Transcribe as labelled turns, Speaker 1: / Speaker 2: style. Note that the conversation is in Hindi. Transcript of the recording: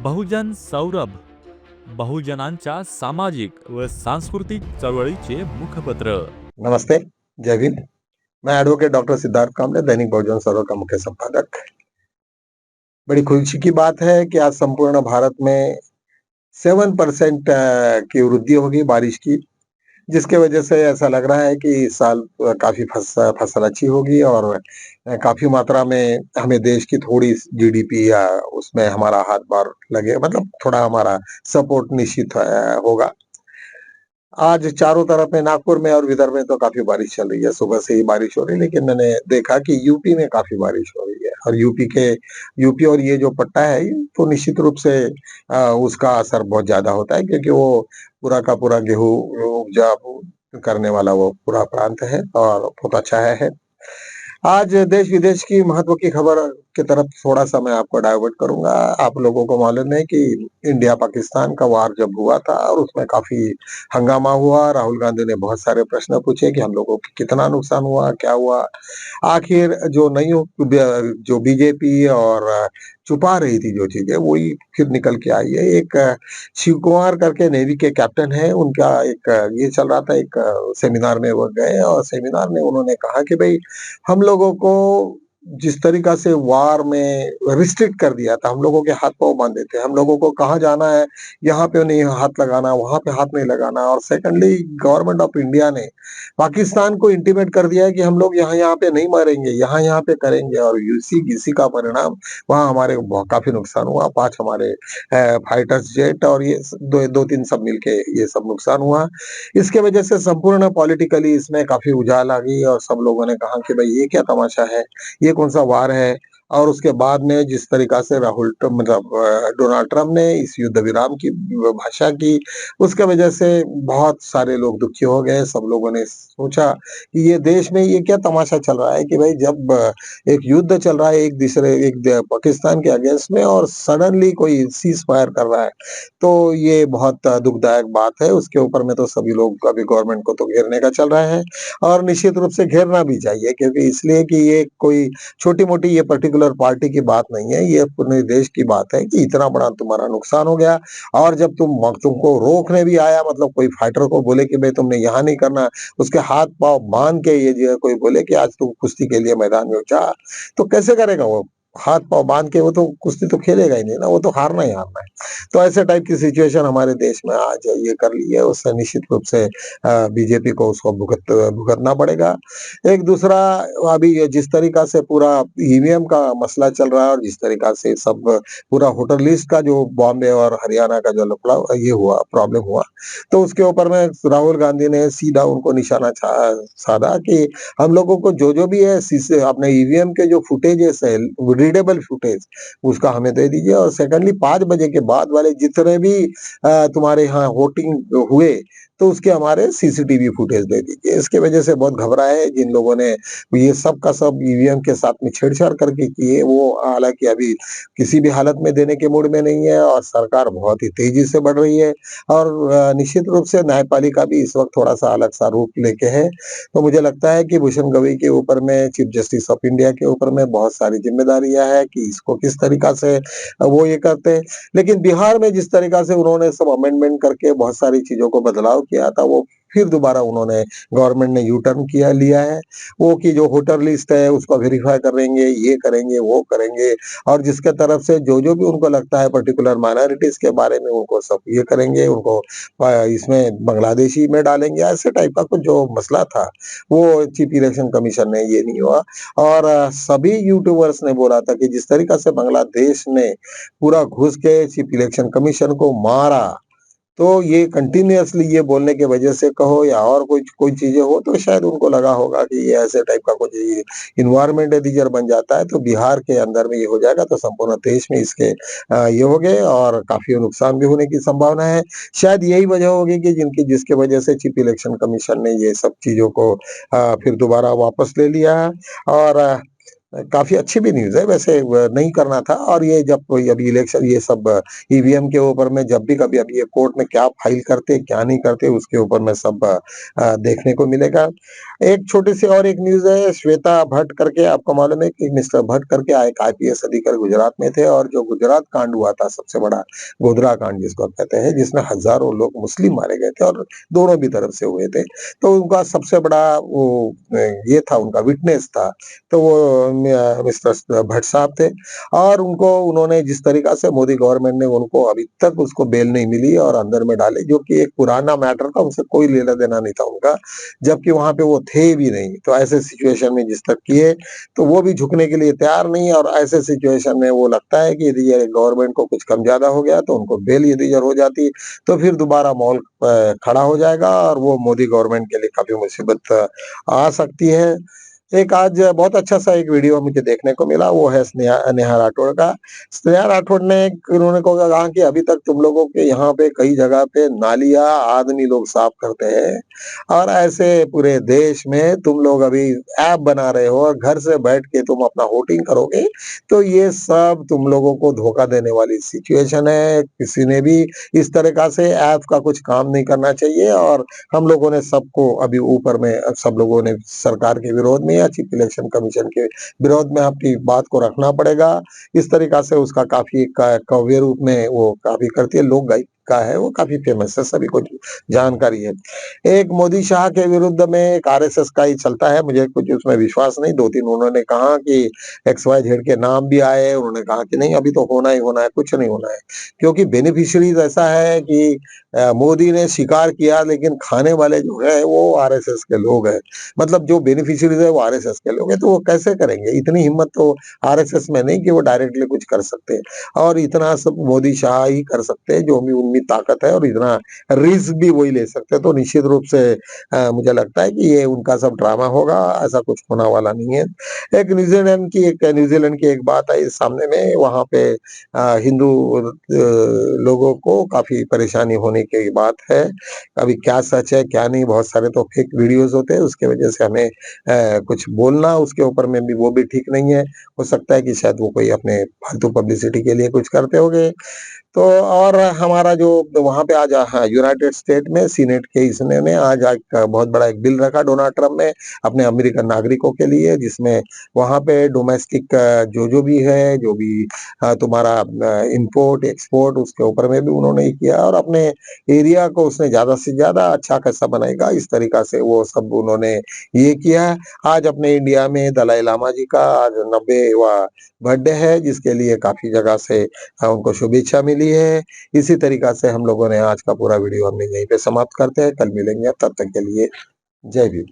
Speaker 1: बहुजन सौरभ, बहुजनांच्या सामाजिक व सांस्कृतिक चळवळीचे मुखपत्र.
Speaker 2: नमस्ते, जय हिंद। मैं एडवोकेट डॉक्टर सिद्धार्थ कामले, दैनिक बहुजन सौरभ का मुख्य संपादक। बड़ी खुशी की बात है कि आज संपूर्ण भारत में 7% की वृद्धि होगी बारिश की, जिसके वजह से ऐसा लग रहा है कि इस साल काफी फसल अच्छी होगी और काफी मात्रा में हमें देश की थोड़ी जीडीपी या उसमें हमारा हाथ-बार लगे, मतलब थोड़ा हमारा सपोर्ट निश्चित होगा। आज चारों तरफ में नागपुर में और विदर्भ में तो काफी बारिश चल रही है, सुबह से ही बारिश हो रही है, लेकिन मैंने देखा कि यूपी में काफी बारिश हो रही है और यूपी और ये जो पट्टा है, ये तो निश्चित रूप से उसका असर बहुत ज़्यादा होता है क्योंकि वो पूरा का पूरा गेहूँ उपजा करने वाला वो पूरा प्रांत है और बहुत अच्छा है। आज देश-विदेश की महत्व की खबर की तरफ थोड़ा-सा मैं आपको डाइवर्ट करूँगा। आप लोगों को मालूम है कि इंडिया-पाकिस्तान का वार जब हुआ था और उसमें काफ़ी हंगामा हुआ, राहुल गांधी ने बहुत सारे प्रश्न पूछे कि हम लोगों को कितना नुकसान हुआ, क्या हुआ? आखिर जो बीजेपी और छुपा रही थी जो चीज़ें, वही फिर निकल के आई है। एक शिव कुमार करके नेवी के कैप्टन हैं, उनका एक ये चल रहा था, एक सेमिनार में वो गए और सेमिनार में उन्होंने कहा कि भई हम लोगों को जिस तरीक़ा से वार में रिस्ट्रिक्ट कर दिया था, हम लोगों के हाथ-पाँव बाँधे थे, हम लोगों को कहाँ जाना है, यहाँ पे नहीं हाथ लगाना, वहाँ पे हाथ नहीं लगाना और सेकंडली गवर्नमेंट ऑफ इंडिया ने पाकिस्तान को इंटीमेट कर दिया है कि हम लोग यहाँ-यहाँ पे नहीं मरेंगे, यहाँ-यहाँ पे करेंगे और इसी का परिणाम वहाँ हमारे काफ़ी नुकसान हुआ। 5 हमारे फाइटर्स जेट और ये 2-3 सब मिलके ये सब नुकसान हुआ। इसके वजह से संपूर्ण पॉलिटिकली इसमें काफ़ी उछाल आ गई और सब लोगों ने कहा कि भई ये क्या तमाशा है? ये कौन-सा वार है? और उसके बाद में जिस तरीक़ा से डोनाल्ड ट्रम्प ने इस युद्ध विराम की भाषा की, उसके वजह से बहुत सारे लोग दुखी हो गए। सब लोगों ने सोचा कि ये देश में ये क्या तमाशा चल रहा है कि भई जब एक युद्ध चल रहा है पाकिस्तान के अगेंस्ट में और सडनली कोई सीज़ फायर कर रहा है। तो ये बहुत दुखदायक बात है, उसके ऊपर में तो सभी लोग अभी गवर्नमेंट को तो घेरने का चल रहा है और निश्चित रूप से घेरना भी चाहिए क्योंकि इसलिए कि ये कोई छोटी-मोटी ये पर्टिकुलर पार्टी की बात नहीं है, ये पूरे देश की बात है कि इतना बड़ा तुम्हारा नुकसान हो गया और जब तुमको रोकने भी आया मतलब कोई फाइटर को बोले कि भई तुमने यहाँ नहीं करना, उसके हाथ-पाँव बाँध के ये जो कोई बोले कि आज तुम कुश्ती के लिए मैदान में जा, तो कैसे करेगा वो? हाथ-पाँव बाँध के वो तो कुश्ती तो खेलेगा ही नहीं ना, वो तो हारना ही हारना है। तो ऐसे टाइप की सिचुएशन हमारे देश में आज ये कर ली है, उससे निश्चित रूप से बीजेपी को उसको भुगतना पड़ेगा। एक दूसरा अभी ये जिस तरीक़ा से पूरा ईवीएम का मसला चल रहा है और जिस तरीक़ा से सब पूरा वोटर लिस्ट का जो बॉम्बे और हरियाणा का जो लफड़ा ये हुआ, प्रॉब्लम हुआ, तो उसके ऊपर में राहुल गांधी ने सीधा उनको निशाना साधा कि हम लोगों को जो भी है अपने ईवीएम के जो फुटेजेस है, रीडेबल फुटेज, उसका हमें दे दीजिए और सेकंडली 5 बजे के बाद वाले जितने भी तुम्हारे यहाँ वोटिंग हुए, तो उसके हमारे सीसीटीवी फुटेज दे दीजिए। इसकी वजह से बहुत घबराए जिन लोगों ने ये सब का सब ईवीएम के साथ में छेड़छाड़ करके किए, वो हालाँकि अभी किसी भी हालत में देने के मूड में नहीं है और सरकार बहुत ही तेज़ी से बढ़ रही है और निश्चित रूप से न्यायपालिका भी इस वक़्त थोड़ा-सा अलग-सा रूप लेके है। तो मुझे लगता है कि भूषण गवई के ऊपर में, चीफ जस्टिस ऑफ इंडिया के ऊपर में बहुत सारी ज़िम्मेदारियाँ हैं कि इसको किस तरीक़ा से वो ये करते हैं। लेकिन बिहार में जिस तरीक़ा से उन्होंने सब अमेंडमेंट करके बहुत सारी चीज़ों को बदलाव किया था, वो फिर दोबारा उन्होंने गवर्नमेंट ने यू टर्न लिया है। वो कि जो वोटर लिस्ट है उसको वेरीफाई करेंगे, ये करेंगे, वो करेंगे और जिसके तरफ से जो भी उनको लगता है पर्टिकुलर माइनॉरिटीज़ के बारे में उनको सब ये करेंगे, उनको इसमें बांग्लादेशी में डालेंगे, ऐसे टाइप का कुछ जो मसला था, वो चीफ इलेक्शन कमीशन ने ये नहीं हुआ और सभी यूट्यूबर्स ने बोला था कि जिस तरीक़ा से बांग्लादेश ने पूरा घुस के चीफ इलेक्शन कमीशन को मारा, तो ये कंटीन्यूअसली ये बोलने की वजह से कहो या और कोई चीज़ें हो तो शायद उनको लगा होगा कि ये ऐसे टाइप का कुछ एनवायरनमेंट यदि बन जाता है तो बिहार के अंदर में ये हो जाएगा तो संपूर्ण देश में इसके ये हो गए और काफ़ी नुकसान भी होने की संभावना है। शायद यही वजह होगी कि जिसकी वजह से चीफ इलेक्शन कमीशन ने ये सब चीज़ों को फिर दोबारा वापस ले लिया है और काफ़ी अच्छी भी न्यूज़ है वैसे नहीं करना था और ये जब कोई अभी इलेक्शन ये सब ईवीएम के ऊपर में जब भी कभी अभी ये कोर्ट में क्या फाइल करते, क्या नहीं करते उसके ऊपर में सब देखने को मिलेगा। एक छोटी-सी और एक न्यूज़ है श्वेता भट्ट करके आपको मालूम है कि मिस्टर भट्ट करके एक आईपीएस अधिकारी गुजरात में थे और जो गुजरात कांड हुआ था सबसे बड़ा गोधरा कांड जिसको आप कहते हैं जिसमें हज़ारों लोग मुस्लिम मारे गए थे और दोनों भी तरफ से हुए थे। तो उनका सबसे बड़ा वो ये था उनका विटनेस था। तो वो मिस्टर भट्ट साहब थे और उनको उन्होंने जिस तरीक़ा से मोदी गवर्नमेंट ने उनको अभी तक उसको बेल नहीं मिली और अंदर में डाले जो कि एक पुराना मैटर था, उनसे कोई लेना-देना नहीं था उनका, जबकि वहाँ पे वो थे भी नहीं। तो ऐसे सिचुएशन में जिस तक किए, तो वो भी झुकने के लिए तैयार नहीं है और ऐसे सिचुएशन में वो लगता है कि यदि ये गवर्नमेंट को कुछ कम ज़्यादा हो गया तो उनको बेल यदि हो जाती, तो फिर दोबारा माहौल खड़ा हो जाएगा और वो मोदी गवर्नमेंट के लिए काफ़ी मुसीबत आ सकती है। एक आज बहुत अच्छा-सा एक वीडियो मुझे देखने को मिला, वो है स्नेहा नेहा राठौड़ का। स्नेहा राठौड़ ने उन्होंने कहा कि अभी तक तुम लोगों के यहाँ पे कई जगह पे नालियाँ आदमी लोग साफ करते हैं और ऐसे पूरे देश में तुम लोग अभी ऐप बना रहे हो और घर से बैठ के तुम अपना वोटिंग करोगे, तो ये सब तुम लोगों को धोखा देने वाली सिचुएशन है। किसी ने भी इस तरीक़ा से ऐप का कुछ काम नहीं करना चाहिए और हम लोगों ने सबको अभी ऊपर में सब लोगों ने सरकार के विरोध में या चीफ इलेक्शन कमीशन के विरोध में अपनी बात को रखना पड़ेगा। इस तरीक़ा से उसका काफ़ी काव्य रूप में वो काफ़ी करती है, लोक गायिका है, वो काफ़ी फेमस है, सभी को जानकारी है। एक मोदी शाह के विरुद्ध में एक आरएसएस का ही चलता है, मुझे कुछ उसमें विश्वास नहीं, 2-3 उन्होंने कहा कि एक्स-वाई-ज़ेड के नाम भी आए, उन्होंने कहा कि नहीं अभी तो होना ही होना है, कुछ नहीं होना है। क्योंकि बेनिफिशियरीज़ ऐसा है कि मोदी ने स्वीकार किया लेकिन खाने वाले जो है वो आरएसएस के लोग हैं। मतलब जो बेनिफिशियरीज़ है वो आरएसएस के लोग हैं, तो वो कैसे करेंगे? इतनी हिम्मत तो आरएसएस में नहीं कि वो डायरेक्टली कुछ कर सकते हैं और इतना सब मोदी शाह ही कर सकते हैं, जो भी उनमें ताकत है और इतना रिस्क भी वही ले सकते हैं। तो निश्चित रूप से मुझे लगता है कि ये उनका सब ड्रामा होगा, ऐसा कुछ होने वाला नहीं है। एक न्यूज़ीलैंड की एक बात आई सामने में, वहाँ पे हिंदू लोगों को काफ़ी परेशानी होने की बात है। अभी क्या सच है, क्या नहीं, बहुत सारे तो फेक वीडियोज़ होते हैं, उसकी वजह से हमें कुछ बोलना उसके ऊपर में भी वो भी ठीक नहीं है। हो सकता है कि शायद वो कोई अपने फालतू पब्लिसिटी के लिए कुछ करते होंगे। तो और हमारा जो वहाँ पे आज हाँ, यूनाइटेड स्टेट में सीनेट के इसने ने आज एक बहुत बड़ा एक बिल रखा डोनाल्ड ट्रम्प ने अपने अमेरिकन नागरिकों के लिए, जिसमें वहाँ पे डोमेस्टिक जो-जो भी है, जो भी तुम्हारा इम्पोर्ट, एक्सपोर्ट उसके ऊपर में भी उन्होंने ये किया और अपने एरिया को उसने ज़्यादा से ज़्यादा अच्छा कैसा बनाएगा, इस तरीक़ा से वो सब उन्होंने ये किया है। आज अपने इंडिया में दलाई लामा जी का आज 90वाँ बर्थडे है, जिसके लिए काफ़ी जगह से उनको शुभेच्छा मिली है। इसी तरीक़ा से हम लोगों ने आज का पूरा वीडियो हमने यहीं पे समाप्त करते हैं। कल मिलेंगे, तब तक के लिए जय भीम।